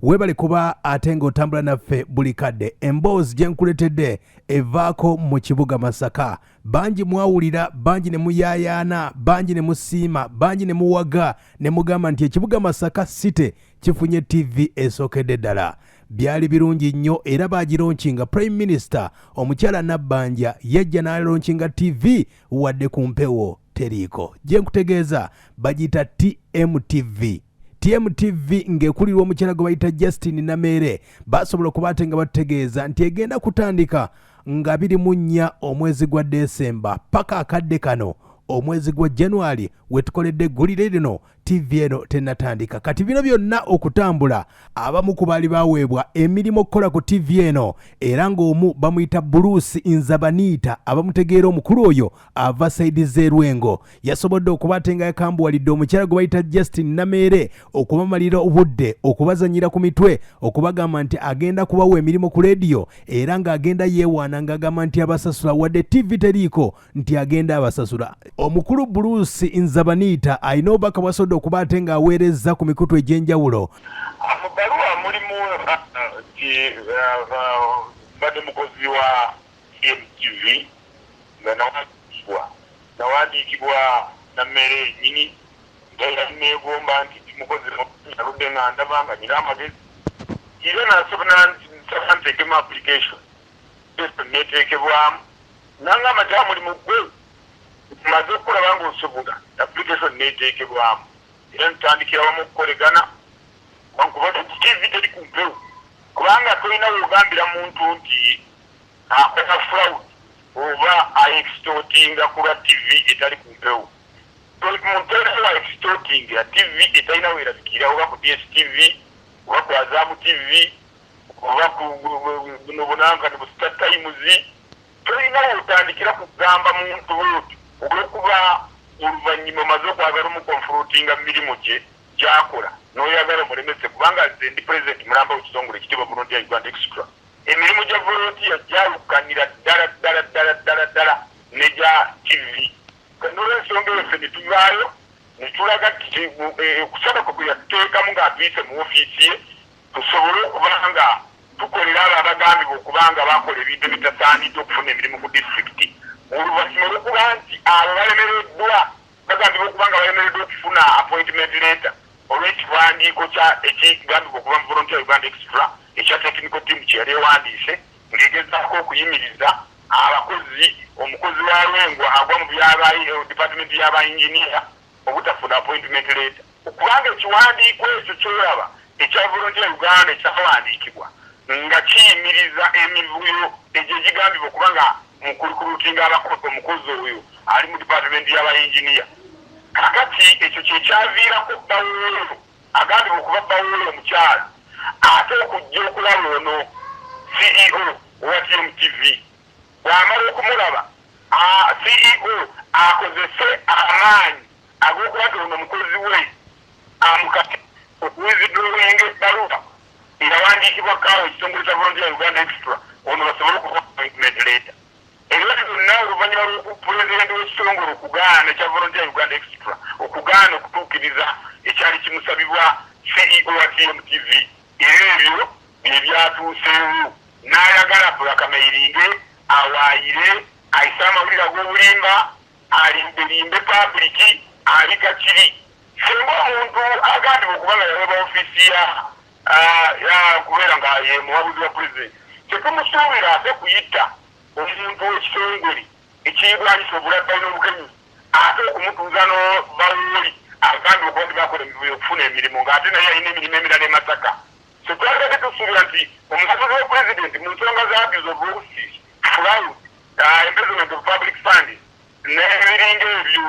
webale kuba atengo tambula naffe buli kadde emboozi gye nkuletedde evaako mu kibuga Masaka. Bangi mwawulira, bangi ne muyaayaana, bangi ne musiima, bangi ne muwaga ne mugamba nti ekibuga Masaka City kifunye TV esookedde ddala. Byali birungi nnyo era bagironkinga Prime Minister omukyala Nabbanja yajja n'alonkinga TV wadde ku mpewo teriiko. Gye nkutegeeza bagiyita TMTV. TMTV ng'ekulirwa omukyala gwe bayita Justin Namere basobola okubaate nga batutegeeza nti egenda kutandika nga 24 omwezi gwa Desemba paka akadde kano omwezi gwa January wetukoledde eggulire lino TV eno tennatandika. Kati bino byonna okutambula abamu ku baali baweebwa emirimu okukola ku TV eno era ng'omu bamuyita Bruce Nzabaniita abamutegeera omukulu oyo ava saidi z'Erwengo yasobodde okubaate nga yakambuwalidde omukyala gwe bayita Justin Namere okubamalira obudde okubazanyira ku mitwe okubagamba nti agenda kubawa emirimu ku leediyo era ng'agenda yeewaana ng'agamba nti abasasula wadde TV teriiko nti agenda abasasula. Omukulu Bruce Nzabaniita alina obubaka bw'asobodde okubaate ng'aweerezza ku mikutu egy'enjawulo. Mu bbaluwa mulimu mbadde mukozi wa TMTV nga nawandiikibwa Namere nnyini nga neegomba nti mukozi aludde nga ndaba nga nyina amagezi era nasaba nteekemu application neteekebwamu nangamba nti mulimu gwe maze okulaba nga osobola application neteekebwamu era ntandikira wamu okukolegana wankuba TV teri ku mpewo kubanga tolina wogambira muntu nti akola fraud oba aextortinga ku lwa TV etali ku mpewo. Muntu wa extortinga TV etalina weerabikira oba ku DSTV oba ku Azam TV oba ku bunanga ne bu Star Times tolina wotandikira kugamba muntu woti olwokuba oluvannyuma omaze okwagala omukonfrontinga mu mirimu gye gy'akola n'oyagala omulemese kubanga nze ndi president mulamba w'ekitongole ekitiibwa Volunteer Uganda Extra. Emirimu gya volunteer gyalukkanira ddala n'egya TV. N'olwensonga eyo ffe ne tuvaayo ne tulaga okusaba kwe kwe yatuteekamu ng'atuyise mu ofiisi ye tusobole okuba nga tukolera abo abagambibwa okuba nga bakola ebintu ebitasaanidde okufuna emirimu ku disitulikiti. Oluvannyuma olw'okuba nti abo balemereddwa bagambibwa okuba nga balemereddwa okufuna appointment letter olw'ekiwandiiko ekigambibwa okuba mu Volunteer Uganda Extra ekya technical team kye yali ewandiise ng'egezaako okuyimiriza abakozi omukozi wa Rwengwa agwa mu department y'abayinginiya obutafuna appointment letter. Okubanga ekiwandiiko ekyo kyolaba ekya Volunteer Uganda ekyawandiikibwa nga kiyimiriza emivuyo egyo egigambibwa okuba nga mukulukulutinga abakozi omukozi oyo ali mu department y'abayinginiya. Kakati ekyo kyekyaviirako Bawolo agambibwa okuba Bawolo omukyala ate okujja okulaba ono CEO owa TMTV bw'amala okumulaba CEO akozese amaanyi ag'okuba nti ono omukozi we amukati okuwizidowinga ebbaluwa erawandiikibwa kaawo ekitongole kya Volunteer Uganda Extra ono basobole okuba appointment letter. Era byonna oluvannyuma lw'okupulezidenti w'ekitongole okugaana ekya Volunteer Uganda Extra okugaana okutuukiriza ekyali kimusabibwa CEO wa TMTV era ebyo bye byatuuseewo n'ayagala bulakamairinge awaayire ayise amawulire ag'obulimba alimbelimbe publiki alika kiri singa omuntu agambibwa okuba nga yaleba ofiisi ya kubeera nga ye muwabuzi wa pulezidenti tetumusuubira ate kuyita omuntu w'ekitongole ekiyigwanyisa obulabbayi n'obugenyi ate okumutuuza n'Bawoli agambibwa okuba nti bakola emivuyo okufuna emirimu ng'ate naye alina emirimu emirala e Masaka. So twalibadde tusuubira nti omugasozi wa pulezidenti mu nsonga za abuse of office, fraud, embezzlement of public funds n'ebiringa ebyo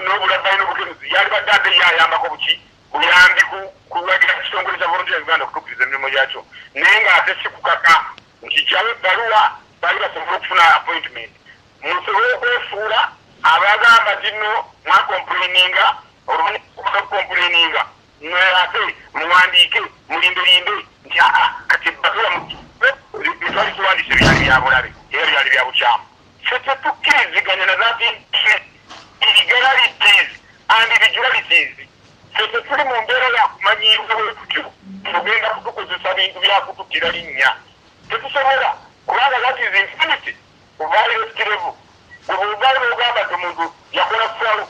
n'obulabbayi n'obugenuzi yalibadde ate ye ayambako buki buyambi kuwagira ekitongole kya Volunteer Uganda okutuukiriza emirimu gyakyo naye ng'ate si kukaka nti kyawe ebbaluwa bali basobola okufuna appointment. Musobole okwefuula abagamba tino mwakomplaininga oluvannyuma okukomplaininga ate muwandiike mulimbelimbe nti kati ebbaluwa bitwali tuwandiise byali bya bulabe era byali bya bukyamu. Ffe tetukkiriziganya na that illegalities and individualities. Ffe tetuli mu mbeera ya kumanyirwa bwe tutyo tugenda tukozesa bintu byakutukira linnya tetusobola kubanga that is infinity uvaali wesikirevu obugaali ogamba ti omuntu yakola falu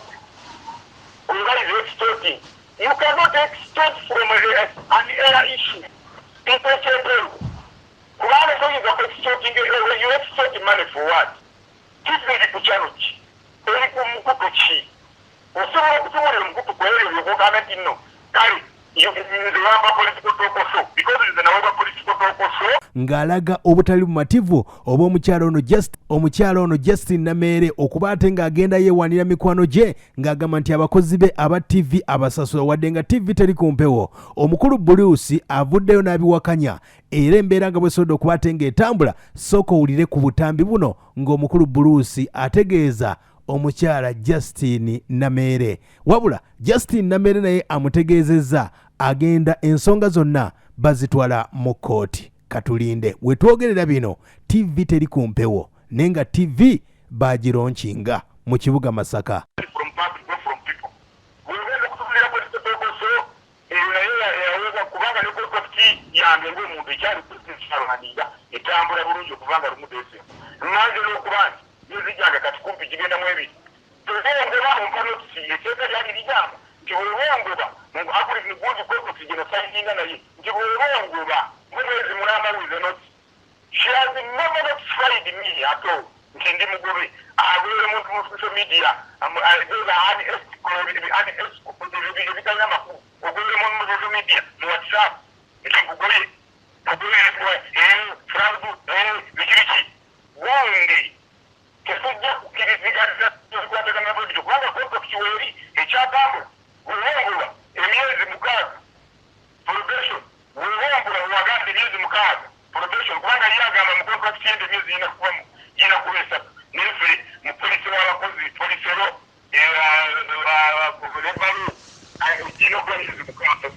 obugaali is extorting. You cannot extort from an error issue into a table. Kubanga toyinza ku extorting you extort money for what? Kiziri ku kyalo ki eri ku mukutu ki osobola okusobola omukutu kwereebya okugamba nti nno kale nziwamba political tokoso because nze naweba political tokoso ng'alaga obutali bumativu oba omukyala ono Justin Namere okuba ate ng'agenda yeewanira mikwano gye ng'agamba nti abakozi be aba TV abasasula wadde nga TV teri ku mpewo. Omukulu Bruce avuddeyo n'abiwakanya era embeera nga bwesobodde okuba ate ng'etambula sooka owulire ku butambi buno ng'omukulu Bruce ategeeza omukyala Justin Namere. Wabula Justin Namere naye amutegeezezza agenda ensonga zonna bazitwala mu kooti. Katulinde wetwogerera bino TV teri ku mpewo nenga TV bagironkinga mu kibuga Masaka. yange ng'omuntu ekyali kukisalwanira etambula bulungi okuvanga lumudesi mmange n'okubanti nizijanga kati kumpi gigendamu ebiri tewongoba ompanotisi eteeka lyali ligamba nti bwewongoba akulive nigundi kwekoti geno sayininga naye nti bwewongoba mwezi mulamawize noti she has never notified me at all nti ndi mugobe agwere muntu mu social media ebitanya amakulu ogwere muntu mu social media mu WhatsApp nkugule frangu bikiriki wonde tesujja kukiriziganya tukwatagana bodi kubanga koko kiweri ekyatambula wewongula emyezi mukaaga probation wewongula wagamba emyezi mukaaga probation kubanga yagamba mu contract yende emyezi yina kuba esatu nefe mu polisi w'abakozi polisero lebalu ina okuba emyezi mukaaga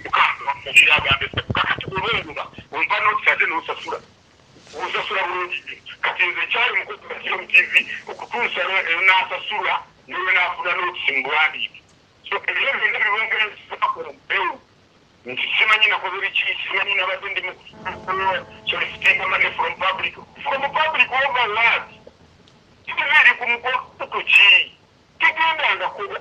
yagamba urungula umva noti ate n'usasura bulungi kati nze kyali mukozi bakiro mu TV okutuusa n'asasula niwe n'afuna notisi mu buwandiike so ebyo byonna biwongereza mpewo nti simanyi nakoze biki simanyi nabadde ndi soliciting money from public over what kibiri ku mukoto ki kigendanga okuba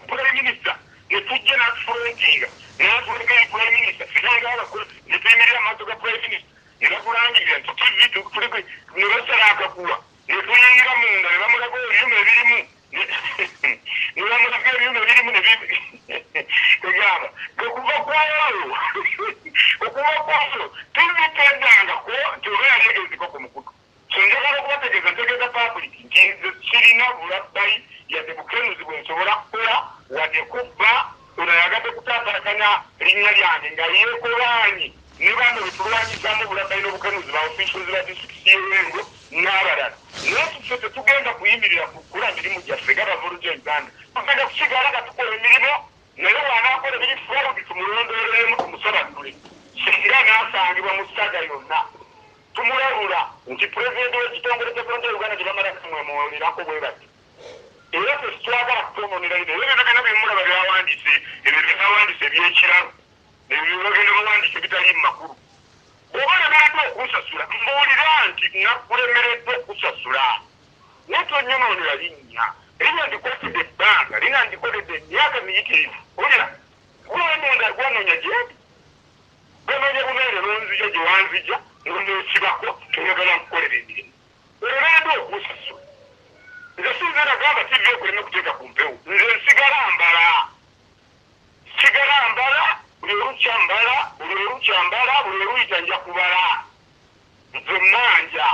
prime minister netujja n'atufrontinga n'afunika prime minister sinangala netuyimirira amaaso ga prime minister nebakulangirira nti TV tuliko nebasala akakuwa netuyingira munda nebamulaga ebyuma ebirimu nebamulaga ebyuma ebirimu egamba okuva kwayo TV tendangako nti oba yali egeziko ku mukutu so njagala okubategeeza ntegeeza public nti nze sirina bulabbayi yadde bukenuzi bwe nsobola kukola wadde kubba unayagadde kutaataaganya linnya lyange nga yeekolaanyi ne bano betulwanyizamu bulabbayi n'obukenuzi ba officials ba disitulikiti y'Ewengo n'abalala naye tuffe tetugenda kuyimirira kukula mirimu gyaffe gabavuluja Uganda tugenda kusigala nga tukola emirimu naye wanaakola ebirifuwalugi tumulondoolemu tumusobanule singa n'asangibwa mu ssaga yonna tumulabula nti pulezidenti w'ekitongole ky'eggwanga Uganda gye bamala kumwemoolirako bwe bati era tetwagala kutononera ino ebyo byonna byemulaba byawandiise ebyo byawandiise ebyekiralo ebyo bagenda bawandiise bitali mu makulu oba nabadde okusasula mbuulira nti nakulemeredde okusasula naye tonyonoonera linnya erinnya ndikoledde ebbanga linnya ndikoledde emyaka miyitirivu olira gwanoonya gyendi gwanoonya bumeere n'onzija gye wanzija n'oneesibako toyagala nkukolera emirimu olabadde okusasula nze sinze nagamba TV okuleme kuteeka ku mpewo nze nsigala mbala buli olukyambala buli oluyita nja kubala nze manja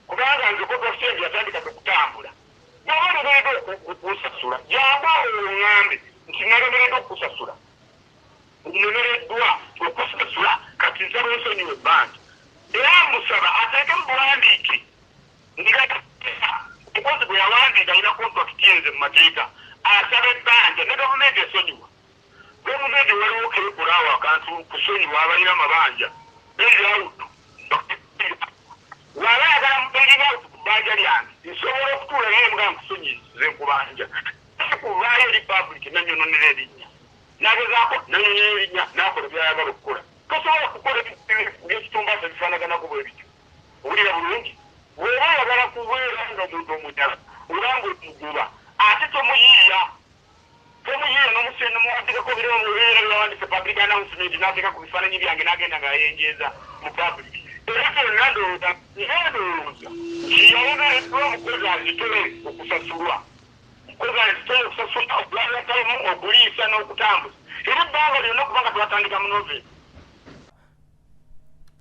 kubanga nze kogasendi yatandika kutambula bw'oba lemeredde okusasula jamba oŋŋambe nti nalemeredde okusasula nemereddwa okusasula kati nsaba ensonyiwa ebbanja era musaba ateeke mu buwandiike mukozi bwe yawandiika alina contract yenze mu mateeka asaba ebbanja ne gavumenti esonyiwa gavumenti waliwo keekolaawo akantu kusonyiwa abalina amabanja eryawutu waba yagala mubeerinaawutu ku bbanja lyange nsobola okutuula naye nga nkusonyize nkubanja kuvaayo eri public nanyononera erinnya nagezaako nanyonera erinnya nakola byayagala okukola tosobola kukola byekitumbaza bifaanagana bwe bityo owulira bulungi bw'oba oyagala kubeera nga omuntu omudala olanga omuguba ate tomuyiiya n'omusende muwaddikako biro mubeera byawandise public announcement n'ateeka ku bifaananyi byange n'agenda ng'ayenjeeza mu public era kyonna ndowooza kiyawogereddwa omukozi azitole okusasulwa okuliisa n'okutambuza era ebbanga lyonna okuba nga twatandika mu novemba